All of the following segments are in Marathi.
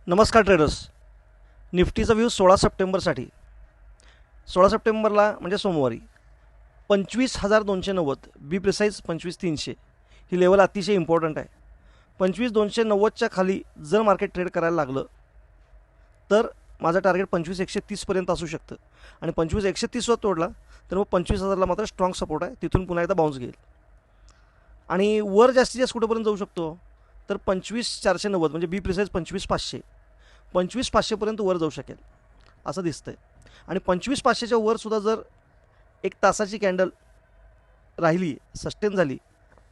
नमस्कार ट्रेडर्स. निफ्टीचा व्ह्यू 16 सप्टेंबरसाठी. 16 सप्टेंबरला म्हणजे सोमवारी 25,290 बी प्रिसाईज 25,300 ही लेवल अतिशय इम्पॉर्टंट आहे. 25,290च्या खाली जर मार्केट ट्रेड करायला लागलं तर माझं टार्गेट 25,130पर्यंत असू शकतं आणि 25,130वर तोडला तर मग 25,000ला मात्र स्ट्रॉंग सपोर्ट आहे. तिथून पुन्हा एकदा बाउन्स घेईल आणि वर जास्तीत जास्त कुठंपर्यंत जाऊ शकतो तर 25,490 म्हणजे बी प्रिसाईज 25,500 25,500पर्यंत वर जाऊ शकेल असं दिसतंय. आणि 25,500च्या वरसुद्धा जर एक तासाची कॅन्डल राहिली, सस्टेन झाली,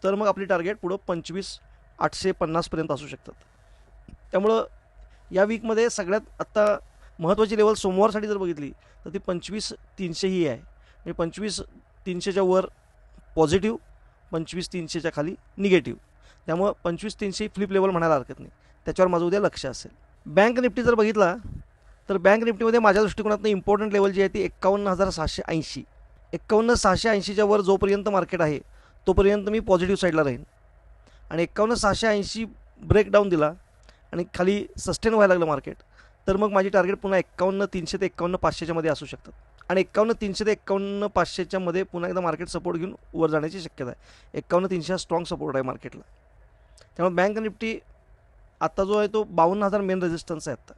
तर मग आपली टार्गेट पुढं 25,850पर्यंत असू शकतात. त्यामुळं या वीकमध्ये सगळ्यात आत्ता महत्त्वाची लेवल सोमवारसाठी जर बघितली तर ती 25,300 ही आहे. म्हणजे 25,300च्या वर पॉझिटिव्ह, 25,300च्या खाली निगेटिव्ह. त्यामुळं 25,300 ही फ्लिप लेवल म्हणायला हरकत नाही. त्याच्यावर माझं उद्या लक्ष असेल. बँक निफ्टी जर बघितला तर बँक निफ्टीमध्ये माझ्या दृष्टिकोनातून इम्पॉर्टंट लेवल जी आहे ती 51,680. 51,680च्या वर जोपर्यंत मार्केट आहे तोपर्यंत मी पॉझिटिव्ह साईडला राहीन. आणि 51,680 ब्रेकडाऊन दिला आणि खाली सस्टेन व्हायला लागलं मार्केट तर मग माझी टार्गेट पुन्हा 51,300 ते 51,500च्या मध्ये असू शकतात. आणि 51,300 ते 51,500च्या मध्ये पुन्हा एकदा मार्केट सपोर्ट घेऊन वर जाण्याची शक्यता आहे. 51,300 हा स्ट्रॉंग सपोर्ट आहे मार्केटला. त्यामुळे बँक निफ्टी आत्ता जो आहे तो 52,000 मेन रेजिस्टन्स आहे. आत्ता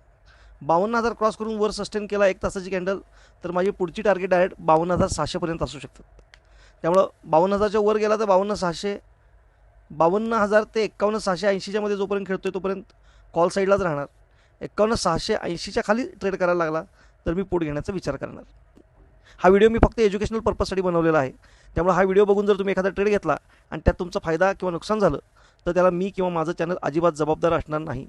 52,000 क्रॉस करून वर सस्टेन केला एक तासाची कॅन्डल तर माझी पुढची टार्गेट डायरेक्ट 52,600पर्यंत असू शकतात. त्यामुळं 52,000च्या वर गेला तर 52,600, 52,000 ते 51,680च्या मध्ये जोपर्यंत खेळतोय तोपर्यंत कॉल साईडलाच राहणार. 51,680च्या खाली ट्रेड करायला लागला तर मी पुढे घेण्याचा विचार करणार. हा व्हिडिओ मी फक्त एज्युकेशनल पर्पजसाठी बनवलेला आहे. त्यामुळे हा व्हिडिओ बघून जर तुम्ही एखादा ट्रेड घेतला आणि त्यात तुमचा फायदा किंवा नुकसान झालं तर त्याला मी किंवा माझं चॅनल अजिबात जबाबदार असणार नाही.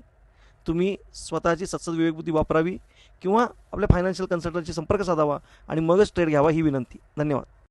तुम्ही स्वतःची सत्सद विवेकबुद्धी वापरावी किंवा आपल्या फायनान्शियल कन्सल्टंटशी संपर्क साधावा आणि मगच ट्रेड घ्यावा ही विनंती. धन्यवाद.